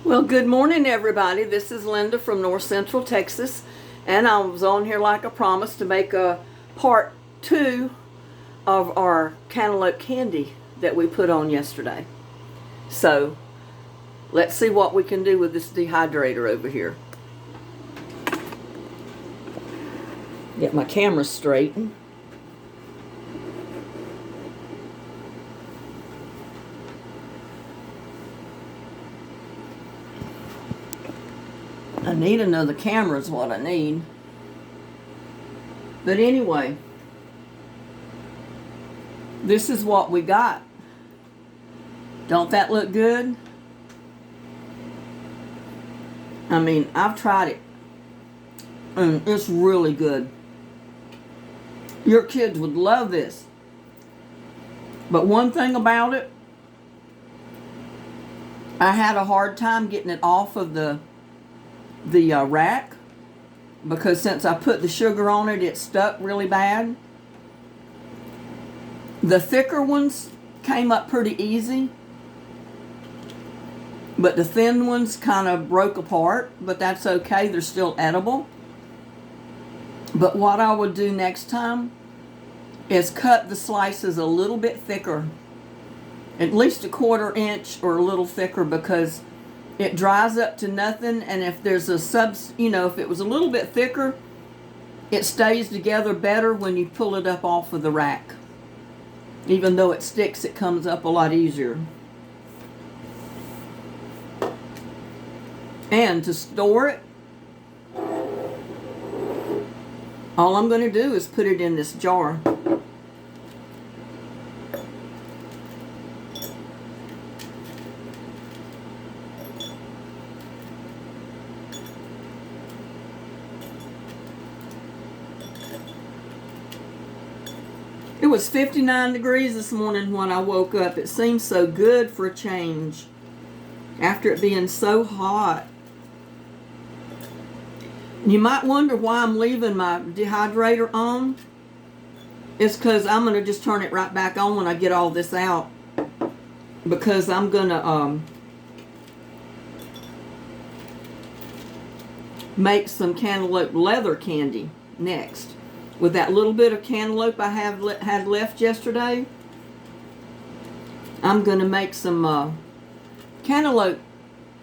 Well, good morning, everybody. This is Linda from North Central Texas, and I was on here like I promised to make a part 2 of our cantaloupe candy that we put on yesterday. So, let's see what we can do with this dehydrator over here. Get my camera straight. I need another camera is what I need. But anyway, this is what we got. Don't that look good? I mean, I've tried it, and it's really good. Your kids would love this. But one thing about it, I had a hard time getting it off of the rack, because since I put the sugar on it, it stuck really bad. The thicker ones came up pretty easy, but the thin ones kind of broke apart, but that's okay, they're still edible. But what I would do next time is cut the slices a little bit thicker, at least 1/4 inch or a little thicker, because it dries up to nothing, and if there's a if it was a little bit thicker, it stays together better when you pull it up off of the rack. Even though it sticks, it comes up a lot easier. And to store it, all I'm going to do is put it in this jar. It was 59 degrees this morning when I woke up. It seems so good for a change after it being so hot. You might wonder why I'm leaving my dehydrator on. It's because I'm going to just turn it right back on when I get all this out, because I'm going to make some cantaloupe leather candy next. With that little bit of cantaloupe I had left yesterday, I'm going to make some cantaloupe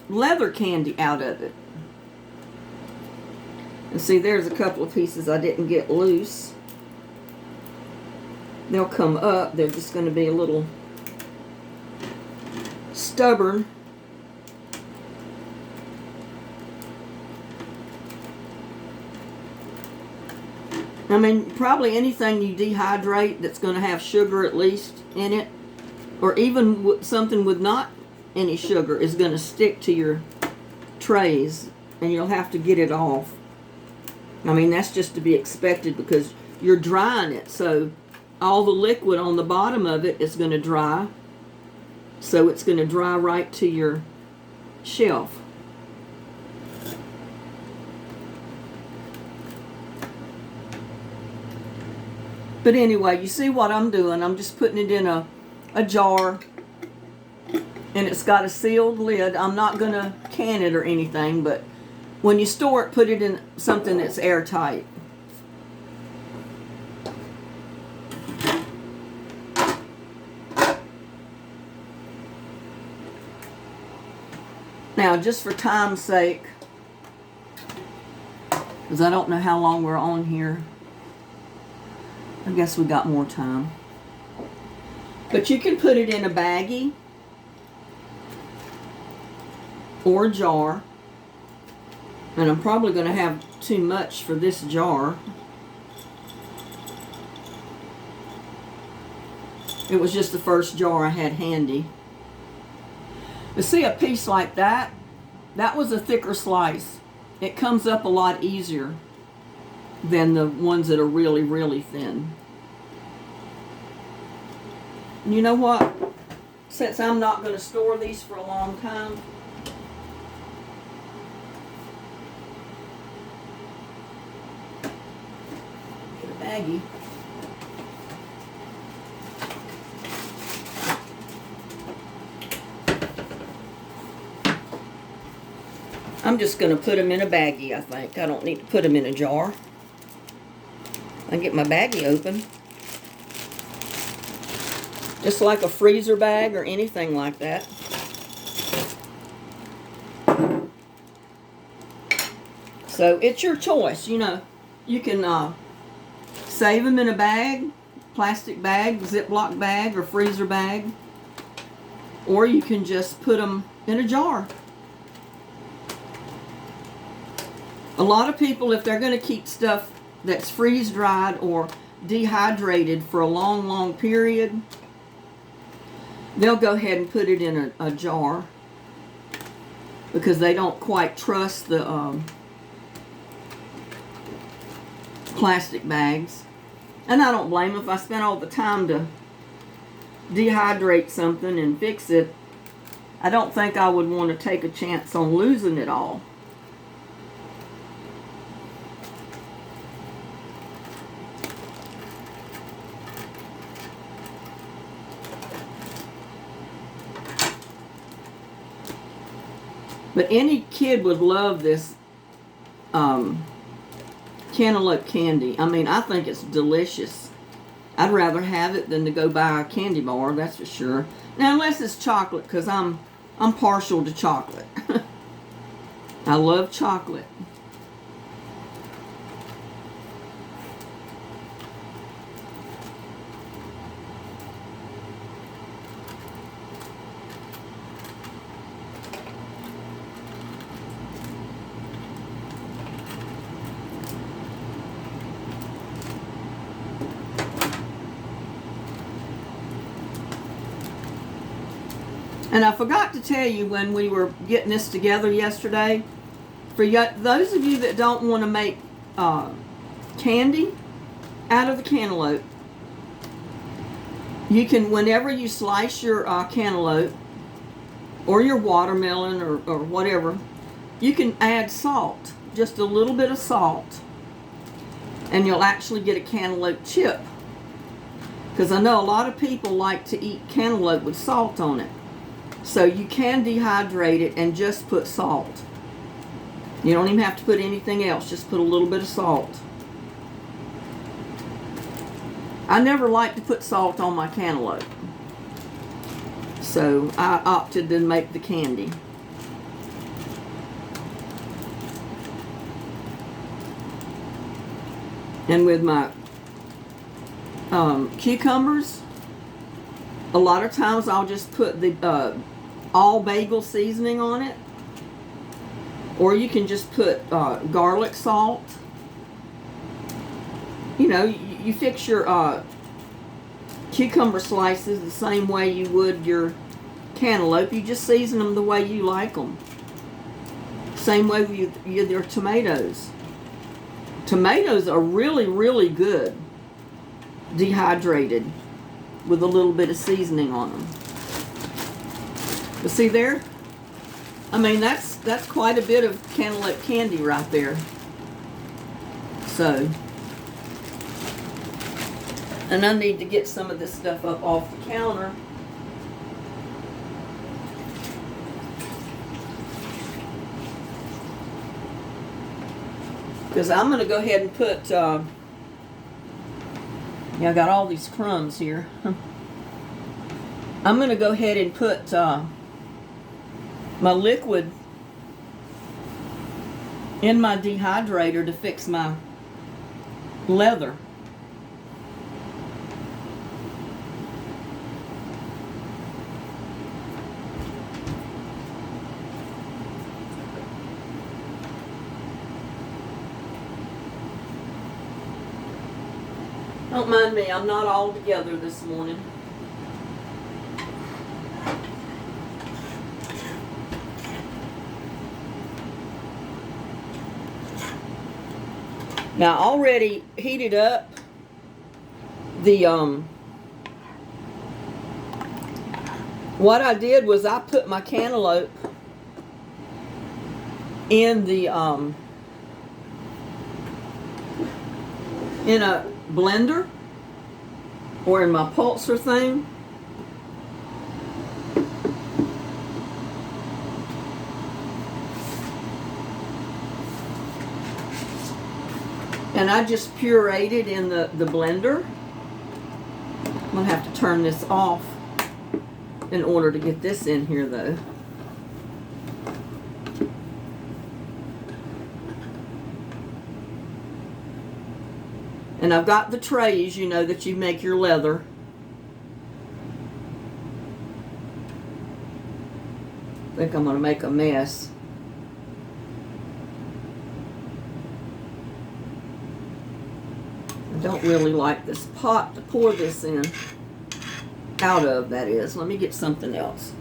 leather candy out of it. And see, there's a couple of pieces I didn't get loose. They'll come up. They're just going to be a little stubborn. I mean, probably anything you dehydrate that's going to have sugar at least in it, or even something with not any sugar, is going to stick to your trays, and you'll have to get it off. I mean, that's just to be expected, because you're drying it, so all the liquid on the bottom of it is going to dry, so it's going to dry right to your shelf. But anyway, you see what I'm doing. I'm just putting it in a jar, and it's got a sealed lid. I'm not going to can it or anything, but when you store it, put it in something that's airtight. Now, just for time's sake, because I don't know how long we're on here, I guess we got more time. But you can put it in a baggie or a jar. And I'm probably going to have too much for this jar. It was just the first jar I had handy. But see, a piece like that, that was a thicker slice. It comes up a lot easier than the ones that are really, really thin. And you know what? Since I'm not going to store these for a long time, get a baggie. I'm just going to put them in a baggie, I think. I don't need to put them in a jar. I can get my baggie open. Just like a freezer bag or anything like that. So it's your choice, you know. You can save them in a bag, plastic bag, Ziploc bag, or freezer bag. Or you can just put them in a jar. A lot of people, if they're going to keep stuff that's freeze-dried or dehydrated for a long, long period, they'll go ahead and put it in a jar because they don't quite trust the plastic bags. And I don't blame them. If I spent all the time to dehydrate something and fix it, I don't think I would want to take a chance on losing it all. But any kid would love this Cantaloupe Candy. I mean, I think it's delicious. I'd rather have it than to go buy a candy bar, that's for sure. Now, unless it's chocolate, because I'm partial to chocolate. I love chocolate. And I forgot to tell you when we were getting this together yesterday, for those of you that don't want to make candy out of the cantaloupe, you can, whenever you slice your cantaloupe or your watermelon or whatever, you can add salt, just a little bit of salt, and you'll actually get a cantaloupe chip. Because I know a lot of people like to eat cantaloupe with salt on it. So you can dehydrate it and just put salt. You don't even have to put anything else, just put a little bit of salt. I never like to put salt on my cantaloupe, so I opted to make the candy. And with my cucumbers, a lot of times I'll just put the all bagel seasoning on it, or you can just put garlic salt. You know, you fix your cucumber slices the same way you would your cantaloupe. You just season them the way you like them. Same way with your tomatoes. Tomatoes are really, really good dehydrated with a little bit of seasoning on them. But see there? I mean, that's quite a bit of cantaloupe candy right there. So, and I need to get some of this stuff up off the counter. Because I'm going to go ahead and put, yeah, I got all these crumbs here. I'm going to go ahead and put my liquid in my dehydrator to fix my leather. Don't mind me, I'm not all together this morning. Now, I already heated up the, what I did was I put my cantaloupe in the, in a blender or in my pulser thing. And I just pureed it in the blender. I'm going to have to turn this off in order to get this in here though. And I've got the trays, you know, that you make your leather. I think I'm going to make a mess. I don't really like this pot to pour this in. Out of, that is. Let me get something else.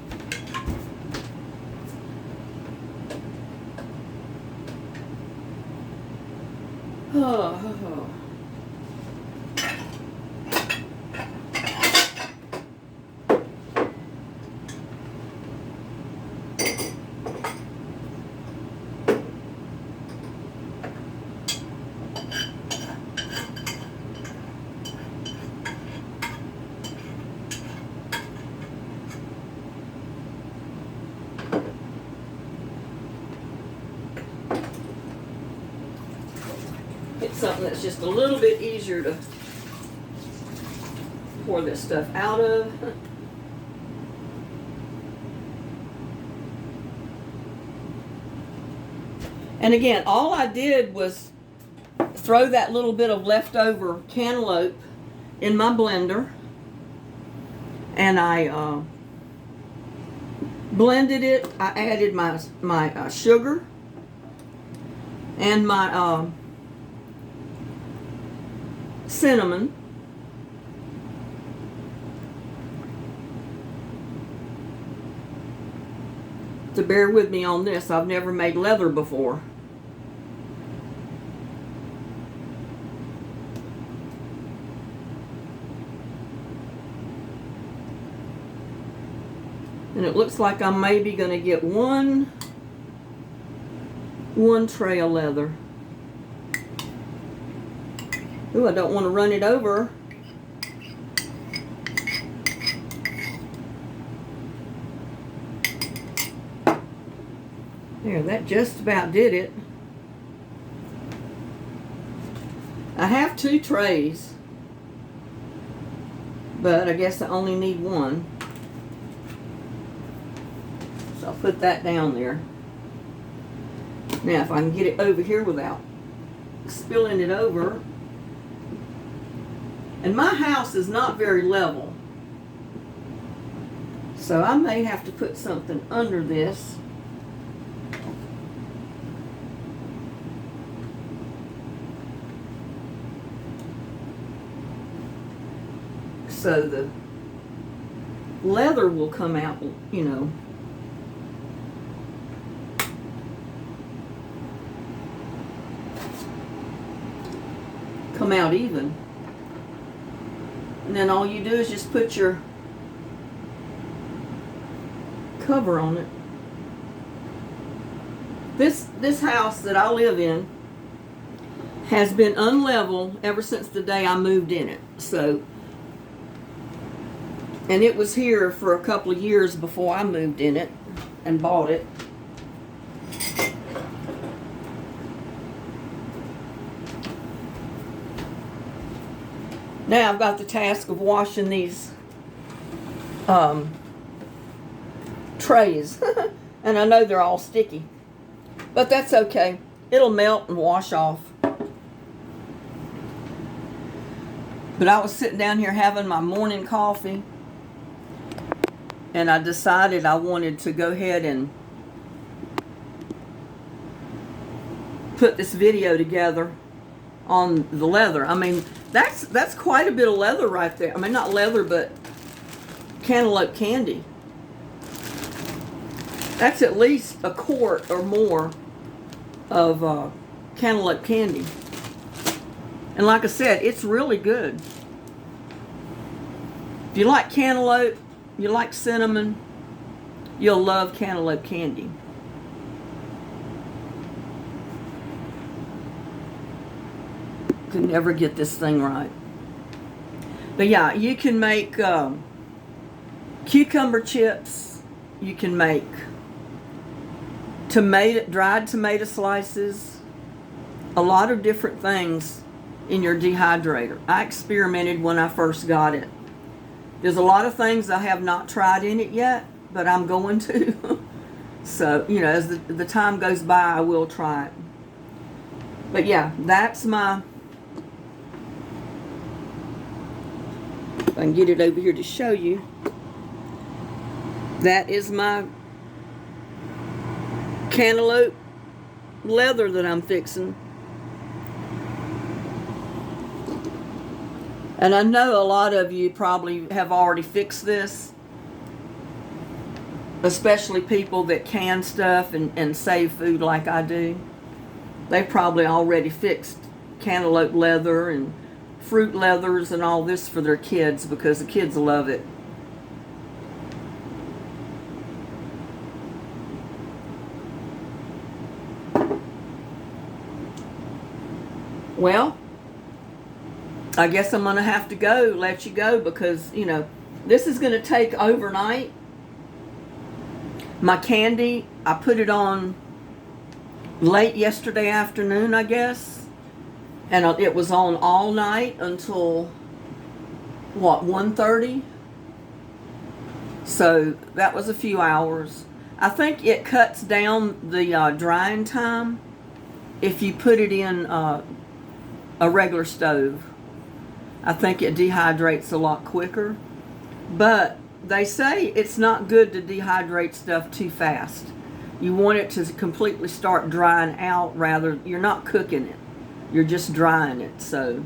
Oh. Something that's just a little bit easier to pour this stuff out of. And again, all I did was throw that little bit of leftover cantaloupe in my blender, and I blended it. I added my sugar and my cinnamon, to bear with me on this. I've never made leather before. And it looks like I'm maybe going to get one tray of leather. Ooh, I don't want to run it over. There, that just about did it. I have 2 trays, but I guess I only need one. So I'll put that down there. Now, if I can get it over here without spilling it over. And my house is not very level, so I may have to put something under this. So the leather will come out, you know. Come out even. And then all you do is just put your cover on it. This house that I live in has been unlevel ever since the day I moved in it. So, and it was here for a couple of years before I moved in it and bought it. Now I've got the task of washing these trays. And I know they're all sticky, but that's okay. It'll melt and wash off. But I was sitting down here having my morning coffee, and I decided I wanted to go ahead and put this video together on the leather. I mean, that's quite a bit of leather right there. I mean, not leather, but cantaloupe candy. That's at least a quart or more of cantaloupe candy. And like I said, it's really good. If you like cantaloupe, you like cinnamon, you'll love cantaloupe candy. Could never get this thing right. But yeah, you can make cucumber chips. You can make dried tomato slices. A lot of different things in your dehydrator. I experimented when I first got it. There's a lot of things I have not tried in it yet, but I'm going to. So, you know, as the time goes by, I will try it. But yeah, that's my, if I can get it over here to show you, that is my cantaloupe leather that I'm fixing. And I know a lot of you probably have already fixed this, especially people that can stuff and save food like I do. They've probably already fixed cantaloupe leather and fruit leathers and all this for their kids because the kids love it. Well, I guess I'm going to have to let you go because, you know, this is going to take overnight. My candy, I put it on late yesterday afternoon, I guess. And it was on all night until, what, 1:30? So that was a few hours. I think it cuts down the drying time if you put it in a regular stove. I think it dehydrates a lot quicker. But they say it's not good to dehydrate stuff too fast. You want it to completely start drying out, rather, you're not cooking it. You're just drying it. So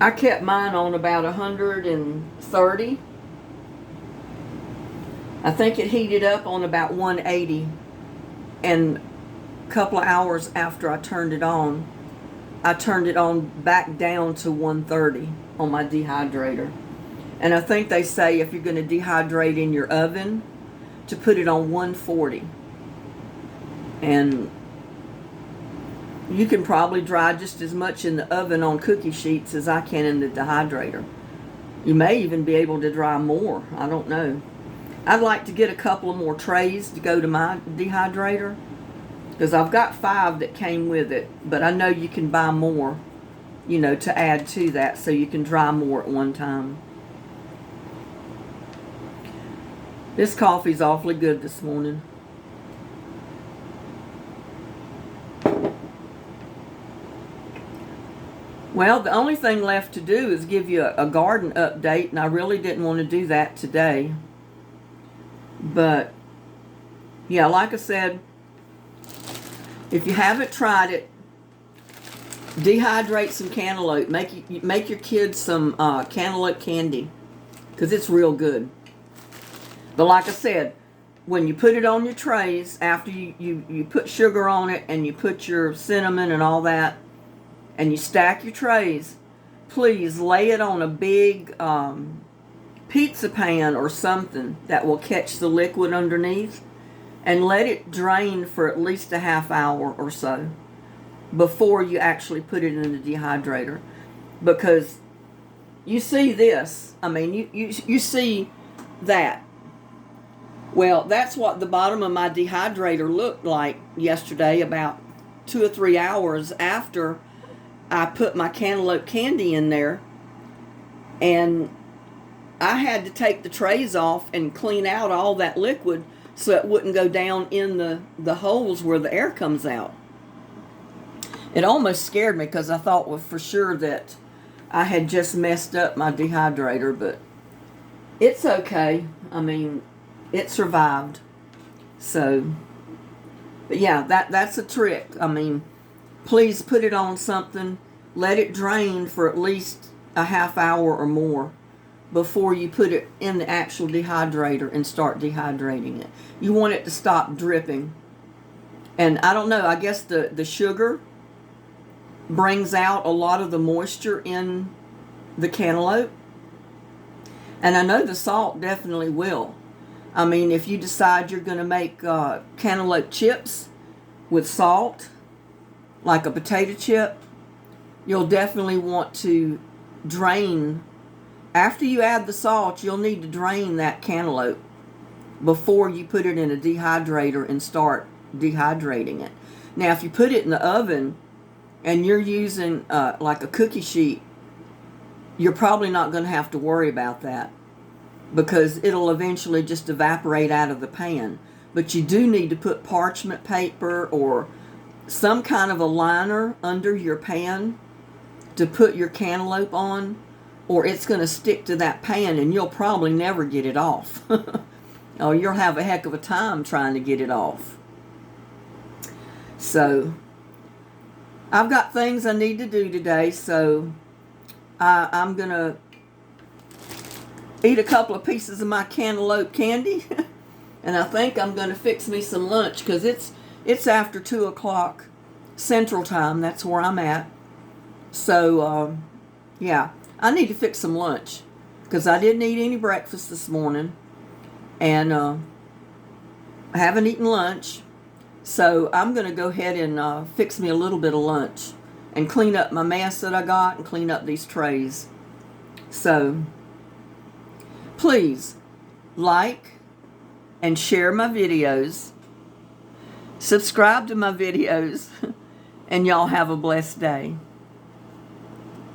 I kept mine on about 130. I think it heated up on about 180. And a couple of hours after I turned it on back down to 130 on my dehydrator. And I think they say if you're going to dehydrate in your oven, to put it on 140. And you can probably dry just as much in the oven on cookie sheets as I can in the dehydrator. You may even be able to dry more. I don't know. I'd like to get a couple of more trays to go to my dehydrator, because I've got 5 that came with it, but I know you can buy more, you know, to add to that so you can dry more at one time. This coffee's awfully good this morning. Well, the only thing left to do is give you a garden update, and I really didn't want to do that today. But, yeah, like I said, if you haven't tried it, dehydrate some cantaloupe. Make your kids some cantaloupe candy, because it's real good. But like I said, when you put it on your trays, after you put sugar on it and you put your cinnamon and all that, and you stack your trays, please lay it on a big pizza pan or something that will catch the liquid underneath, and let it drain for at least a half hour or so before you actually put it in the dehydrator. Because you see this, I mean, you see that. Well, that's what the bottom of my dehydrator looked like yesterday, about 2 or 3 hours after I put my cantaloupe candy in there. And I had to take the trays off and clean out all that liquid so it wouldn't go down in the holes where the air comes out. It almost scared me because I thought, well, for sure that I had just messed up my dehydrator, but it's okay. I mean, it survived. So, but yeah, that's a trick. I mean, please put it on something, let it drain for at least a half hour or more before you put it in the actual dehydrator and start dehydrating it. You want it to stop dripping. And I don't know, I guess the sugar brings out a lot of the moisture in the cantaloupe. And I know the salt definitely will. I mean, if you decide you're going to make cantaloupe chips with salt, like a potato chip, you'll definitely want to drain. After you add the salt, you'll need to drain that cantaloupe before you put it in a dehydrator and start dehydrating it. Now, if you put it in the oven and you're using like a cookie sheet, you're probably not going to have to worry about that because it'll eventually just evaporate out of the pan. But you do need to put parchment paper or some kind of a liner under your pan to put your cantaloupe on, or it's going to stick to that pan and you'll probably never get it off. Or you'll have a heck of a time trying to get it off. So I've got things I need to do today, so I'm going to eat a couple of pieces of my cantaloupe candy. And I think I'm going to fix me some lunch because it's after 2 o'clock Central Time. That's where I'm at. So, yeah, I need to fix some lunch because I didn't eat any breakfast this morning. And I haven't eaten lunch. So I'm going to go ahead and fix me a little bit of lunch and clean up my mess that I got and clean up these trays. So please like and share my videos. Subscribe to my videos. And y'all have a blessed day.